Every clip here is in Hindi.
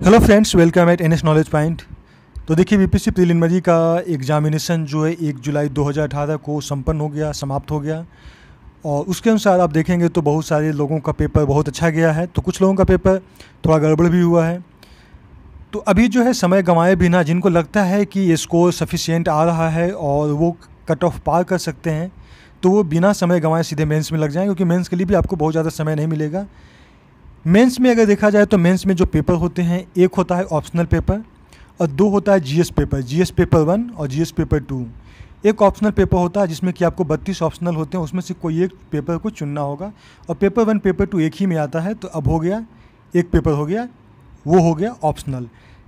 Hello friends, welcome eight NS knowledge point. तो देखिए, बीपीएससी प्रीलिमिनरी का एग्जामिनेशन जो है 1 जुलाई 2018 को संपन्न हो गया, समाप्त हो गया। और उसके अनुसार आप देखेंगे तो बहुत सारे लोगों का पेपर बहुत अच्छा गया है, तो कुछ लोगों का पेपर थोड़ा गड़बड़ भी हुआ है। तो अभी जो है समय गंवाए बिना जिनको लगता है कि ये स्कोर सफिशिएंट आ रहा है और वो कट ऑफ पार कर सकते हैं, तो वो बिना समय गंवाए सीधे मेंस में लग जाएं, क्योंकि मेंस के लिए भी आपको बहुत ज़्यादा समय नहीं मिलेगा। मेंस में अगर देखा जाए तो मेंस में जो पेपर होते हैं, एक होता है ऑप्शनल पेपर और दो होता है जीएस पेपर, जीएस पेपर 1 और जीएस पेपर 2। एक ऑप्शनल पेपर होता है जिसमें कि आपको 32 ऑप्शनल होते हैं, उसमें से कोई एक पेपर को चुनना होगा। और पेपर 1 पेपर 2 एक ही में आता है, तो अब हो गया एक पेपर हो गया, वो हो गया ऑप्शनल।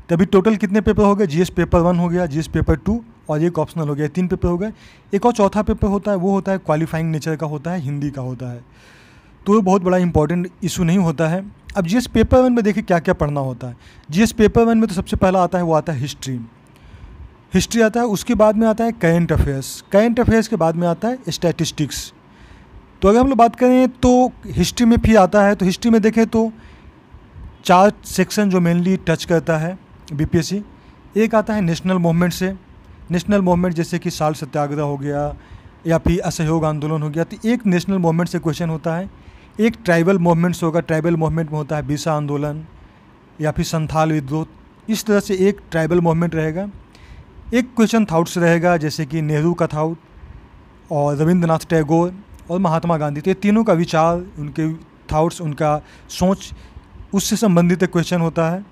तभी टोटल कितने पेपर हो गए? जीएस पेपर 1 हो गया, जीएस पेपर 2 और एक ऑप्शनल हो गया, 3 पेपर हो गए। एक और चौथा पेपर होता है, वो होता है क्वालिफाइंग नेचर का होता है, हिंदी का होता है, तो वो बहुत बड़ा इंपॉर्टेंट इशू नहीं होता है। अब जीएस पेपर 1 में देखिए क्या क्या पढ़ना होता है। जीएस पेपर 1 में तो सबसे पहला आता है, वो आता है हिस्ट्री आता है। उसके बाद में आता है करेंट अफेयर्स के बाद में आता है स्टैटिस्टिक्स। तो अगर हम लोग बात करें तो हिस्ट्री में फिर आता है, तो हिस्ट्री में देखें तो 4 सेक्शन जो मेनली टच करता है बीपीएससी। एक आता है नेशनल मूवमेंट से, नेशनल मूवमेंट जैसे कि साल्ट सत्याग्रह हो गया या फिर असहयोग आंदोलन हो गया, तो एक नेशनल मूवमेंट से क्वेश्चन होता है। एक ट्राइबल मूवमेंट्स होगा, ट्राइबल मूवमेंट में होता है बीसा आंदोलन या फिर संथाल विद्रोह, इस तरह से एक ट्राइबल मूवमेंट रहेगा। एक क्वेश्चन थाउट्स रहेगा, जैसे कि नेहरू का थाउट और रविंद्रनाथ टैगोर और महात्मा गांधी, तो ये तीनों का विचार, उनके थाउट्स, उनका सोच, उससे संबंधित एक क्वेश्चन होता है।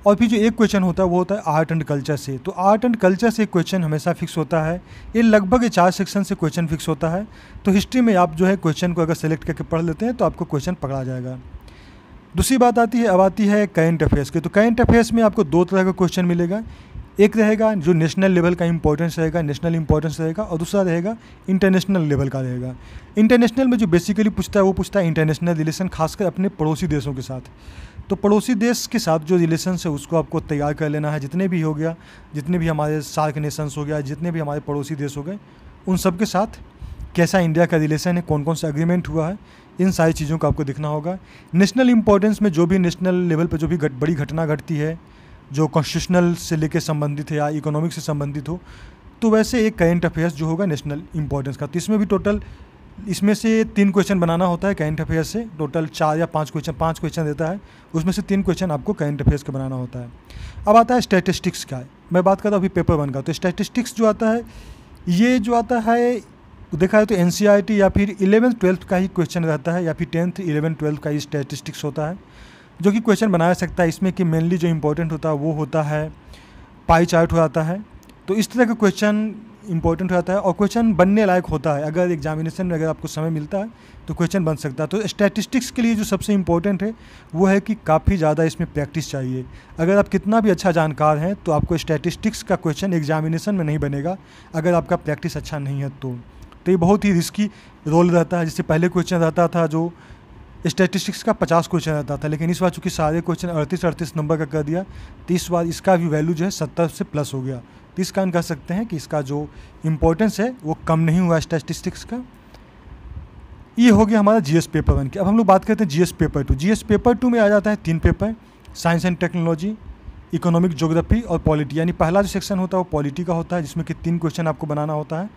और फिर जो एक क्वेश्चन होता है वो होता है आर्ट एंड कल्चर से। तो आर्ट एंड कल्चर से क्वेश्चन हमेशा फिक्स होता है, ये लगभग 4 सेक्शन से क्वेश्चन फिक्स होता है। तो हिस्ट्री में आप जो है क्वेश्चन को अगर सेलेक्ट करके पढ़ लेते हैं तो आपको क्वेश्चन पकड़ा जाएगा। दूसरी बात आती है, अब आती है करेंट अफेयर्स की। तो करेंट अफेयर्स में आपको 2 तरह का क्वेश्चन मिलेगा। एक रहेगा जो नेशनल लेवल का इंपॉर्टेंस रहेगा, नेशनल इंपॉर्टेंस रहेगा, और दूसरा रहेगा इंटरनेशनल लेवल का रहेगा। इंटरनेशनल में जो बेसिकली पूछता है वो पूछता है इंटरनेशनल रिलेशन, खासकर अपने पड़ोसी देशों के साथ। तो पड़ोसी देश के साथ जो रिलेशन है उसको आपको तैयार कर लेना है। जितने भी हो गया, जितने भी हमारे सार्क नेशंस हो गया, जितने भी हमारे पड़ोसी देश हो गए, उन सब के साथ कैसा इंडिया का रिलेशन है, कौन कौन सा एग्रीमेंट हुआ है, इन सारी चीज़ों को आपको देखना होगा। नेशनल इंपॉर्टेंस में जो भी नेशनल लेवल पर जो भी बड़ी घटना घटती है, जो कॉन्स्टिट्यूशनल से लेकर संबंधित है या इकोनॉमिक से संबंधित हो, तो वैसे एक करेंट अफेयर्स जो होगा नेशनल इंपॉर्टेंस का, तो इसमें भी टोटल इसमें से 3 क्वेश्चन बनाना होता है करेंट अफेयर्स से। टोटल 4 या 5 क्वेश्चन देता है, उसमें से 3 क्वेश्चन आपको करेंट अफेयर्स का बनाना होता है। अब आता है स्टैटिस्टिक्स का, मैं बात कर रहा हूँ अभी पेपर 1 का। तो स्टैटिस्टिक्स जो आता है, ये जो आता है देखा है तो एनसीईआरटी या फिर 11th-12th का ही क्वेश्चन रहता है, या फिर 10th 11th 12th का ही स्टैटिस्टिक्स होता है, जो कि क्वेश्चन बनाया सकता है। इसमें कि मेनली जो इंपॉर्टेंट होता है वो होता है पाई चार्ट हो जाता है। तो इस तरह का क्वेश्चन इंपॉर्टेंट रहता है और क्वेश्चन बनने लायक होता है। अगर एग्जामिनेशन में अगर आपको समय मिलता है तो क्वेश्चन बन सकता है। तो स्टैटिस्टिक्स के लिए जो सबसे इंपॉर्टेंट है वो है कि काफ़ी ज़्यादा इसमें प्रैक्टिस चाहिए। अगर आप कितना भी अच्छा जानकार हैं तो आपको स्टैटिस्टिक्स का क्वेश्चन एग्जामिनेशन में नहीं बनेगा अगर आपका प्रैक्टिस अच्छा नहीं है। तो ये बहुत ही रिस्की रोल रहता है। जिससे पहले क्वेश्चन रहता था जो स्टैटिस्टिक्स का 50 क्वेश्चन रहता था, लेकिन इस बार चूँकि सारे क्वेश्चन 38 नंबर का कर दिया, तो इस बार इसका भी वैल्यू जो है 70 से प्लस हो गया। तो इस कारण कह सकते हैं कि इसका जो इम्पोर्टेंस है वो कम नहीं हुआ स्टैटिस्टिक्स का। ये हो गया हमारा जीएस पेपर 1 की। अब हम लोग बात करते हैं जीएस पेपर 2। जीएस पेपर 2 में आ जाता है 3 paper, science and technology, economic geography और पॉलिटी। यानी पहला जो सेक्शन होता है वो पॉलिटी का होता है, जिसमें कि 3 क्वेश्चन आपको बनाना होता है।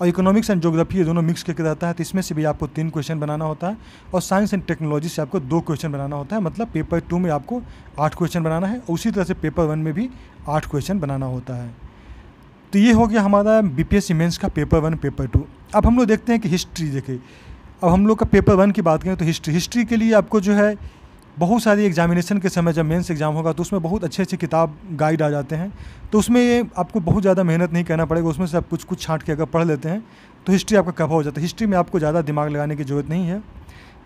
और इकोनॉमिक्स एंड ज्योग्राफी ये दोनों मिक्स करके रहता है, तो इसमें से भी आपको 3 क्वेश्चन बनाना होता है। और साइंस एंड टेक्नोलॉजी से आपको 2 क्वेश्चन बनाना होता है। मतलब पेपर 2 में आपको 8 क्वेश्चन बनाना है, उसी तरह से पेपर 1 में भी 8 क्वेश्चन बनाना होता है। तो ये हो गया हमारा बीपीएससी मेंस का पेपर 1 पेपर 2। अब हम लोग देखते हैं कि हिस्ट्री देखें। अब हम लोग का पेपर 1 की बात करें तो हिस्ट्री के लिए आपको जो है बहुत सारी एग्जामिनेशन के समय जब मेंस एग्जाम होगा तो उसमें बहुत अच्छे अच्छे किताब गाइड आ जाते हैं। तो उसमें ये आपको बहुत ज़्यादा मेहनत नहीं करना पड़ेगा, उसमें से आप कुछ कुछ छाँट के अगर पढ़ लेते हैं तो हिस्ट्री आपका कवर हो जाता है। हिस्ट्री में आपको ज़्यादा दिमाग लगाने की ज़रूरत नहीं है।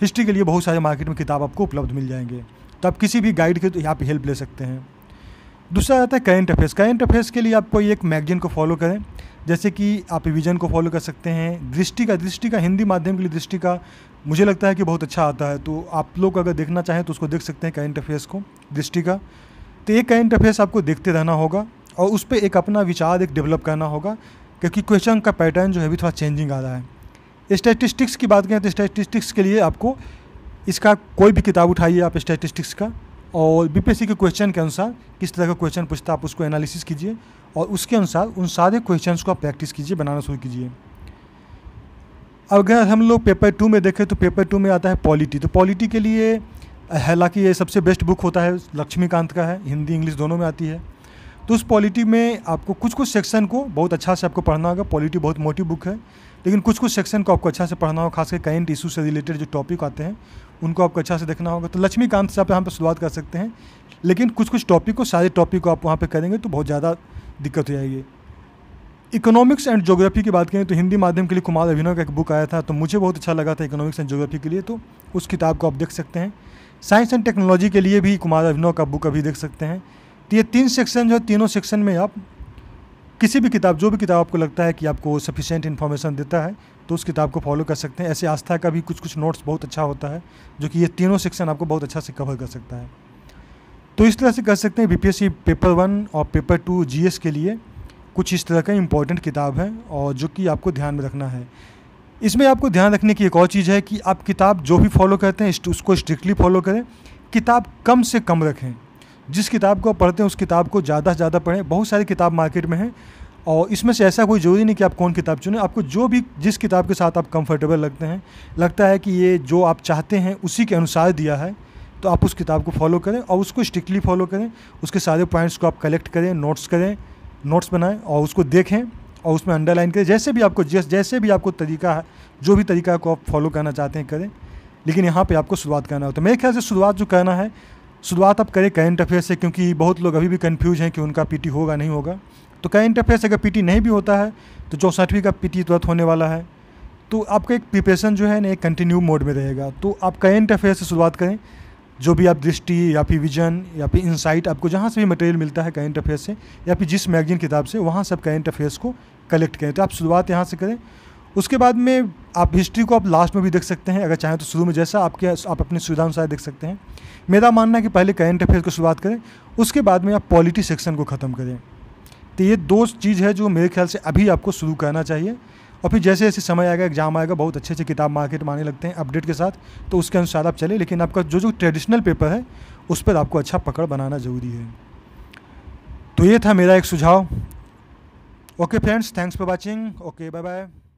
हिस्ट्री के लिए बहुत सारे मार्केट में किताब आपको उपलब्ध मिल जाएंगे, तो आप किसी भी गाइड के तो यहाँ पर हेल्प ले सकते हैं। दूसरा आता है करेंट अफेयर्स। करेंट अफेयर्स के लिए आपको एक मैगजीन को फॉलो करें, जैसे कि आप विजन को फॉलो कर सकते हैं। दृष्टि का हिंदी माध्यम के लिए दृष्टि का मुझे लगता है कि बहुत अच्छा आता है, तो आप लोग अगर देखना चाहें तो उसको देख सकते हैं करेंट अफेयर्स को, दृष्टि का। तो एक करेंट अफेयर्स आपको देखते रहना होगा और उस पर एक अपना विचार एक डेवलप करना होगा, क्योंकि क्वेश्चन का पैटर्न जो है अभी थोड़ा चेंजिंग आ रहा है। स्टैटिस्टिक्स की बात करें तो स्टैटिस्टिक्स के लिए आपको इसका कोई भी किताब उठाइए आप स्टैटिस्टिक्स का, और बीपीएससी के क्वेश्चन के अनुसार किस तरह का क्वेश्चन पूछता है आप उसको एनालिसिस कीजिए और उसके अनुसार उन सारे क्वेश्चंस को आप प्रैक्टिस कीजिए, बनाना शुरू कीजिए। अगर हम लोग पेपर 2 में देखें तो पेपर 2 में आता है पॉलिटी। तो पॉलिटी के लिए हालांकि ये सबसे बेस्ट बुक होता है, लक्ष्मीकांत का है, हिंदी इंग्लिश दोनों में आती है। तो उस पॉलिटी में आपको कुछ कुछ सेक्शन को बहुत अच्छा से आपको पढ़ना होगा। पॉलिटी बहुत मोटी बुक है, लेकिन कुछ कुछ सेक्शन को आपको अच्छा से पढ़ना होगा, खासकर करेंट इशू से रिलेटेड जो टॉपिक आते हैं उनको आपको अच्छा से देखना होगा। तो लक्ष्मीकांत से आप यहाँ पर शुरुआत कर सकते हैं, लेकिन कुछ कुछ टॉपिक को, सारे टॉपिक को आप वहाँ पर करेंगे तो बहुत ज़्यादा दिक्कत हो जाएगी। इकोनॉमिक्स एंड ज्योग्राफी की बात करें तो हिंदी माध्यम के लिए कुमार अभिनव का एक बुक आया था, तो मुझे बहुत अच्छा लगा था इकोनॉमिक्स एंड ज्योग्राफी के लिए, तो उस किताब को आप देख सकते हैं। साइंस एंड टेक्नोलॉजी के लिए भी कुमार अभिनव का बुक अभी देख सकते हैं। तो ये 3 सेक्शन जो है, तीनों सेक्शन में आप किसी भी किताब, जो भी किताब आपको लगता है कि आपको सफिशिएंट इन्फॉर्मेशन देता है तो उस किताब को फॉलो कर सकते हैं। ऐसे आस्था का भी कुछ कुछ नोट्स बहुत अच्छा होता है जो कि ये तीनों सेक्शन आपको बहुत अच्छा से कवर कर सकता है। तो इस तरह से कर सकते हैं। बीपीएससी पेपर 1 और पेपर 2 जीएस के लिए कुछ इस तरह का इंपॉर्टेंट किताब है और जो कि आपको ध्यान में रखना है। इसमें आपको ध्यान रखने की एक और चीज़ है कि आप किताब जो भी फॉलो करते हैं उसको स्ट्रिक्टली फॉलो करें। किताब कम से कम रखें। जिस किताब को आप पढ़ते हैं उस किताब को ज़्यादा से ज़्यादा पढ़ें। बहुत सारी किताब मार्केट में हैं और इसमें से ऐसा कोई ज़रूरी नहीं कि आप कौन किताब चुनें। आपको जो भी, जिस किताब के साथ आप कंफर्टेबल लगता है कि ये जो आप चाहते हैं उसी के अनुसार दिया है, तो आप उस किताब को फॉलो करें और उसको स्ट्रिक्टली फॉलो करें। उसके सारे पॉइंट्स को आप कलेक्ट करें, नोट्स बनाएं और उसको देखें और उसमें अंडरलाइन करें। जैसे भी आपको तरीका है, जो भी तरीका को आप फॉलो करना चाहते हैं करें, लेकिन यहाँ पे आपको शुरुआत करना होता है। मेरे ख्याल से शुरुआत जो करना है, शुरुआत आप करें करेंट अफेयर से, क्योंकि बहुत लोग अभी भी कन्फ्यूज हैं कि उनका पीटी होगा नहीं होगा। तो करेंट अफेयर से अगर पीटी नहीं भी होता है तो 64वीं का पीटी तुरंत होने वाला है, तो आपका एक प्रिपरेशन जो है ना एक कंटिन्यू मोड में रहेगा। तो आप करेंट अफेयर से शुरुआत करें। जो भी आप दृष्टि या फिर विजन या फिर इंसाइट, आपको जहाँ से भी मटेरियल मिलता है करेंट अफेयर से या फिर जिस मैगजीन किताब से, वहाँ सब करेंट अफेयर्स को कलेक्ट करें। तो आप शुरुआत यहाँ से करें। उसके बाद में आप हिस्ट्री को आप लास्ट में भी देख सकते हैं, अगर चाहें तो शुरू में, जैसा आप अपनी सुविधा अनुसार देख सकते हैं। मेरा मानना है कि पहले करेंट अफेयर को शुरुआत करें, उसके बाद में आप पॉलिटी सेक्शन को ख़त्म करें। तो ये 2 चीज़ है जो मेरे ख्याल से अभी आपको शुरू करना चाहिए। और फिर जैसे जैसे समय आएगा, एग्जाम आएगा, बहुत अच्छे से किताब मार्केट में आने लगते हैं अपडेट के साथ, तो उसके अनुसार आप चले। लेकिन आपका जो ट्रेडिशनल पेपर है उस पर आपको अच्छा पकड़ बनाना ज़रूरी है। तो ये था मेरा एक सुझाव। Okay friends, thanks for watching. Okay, bye bye.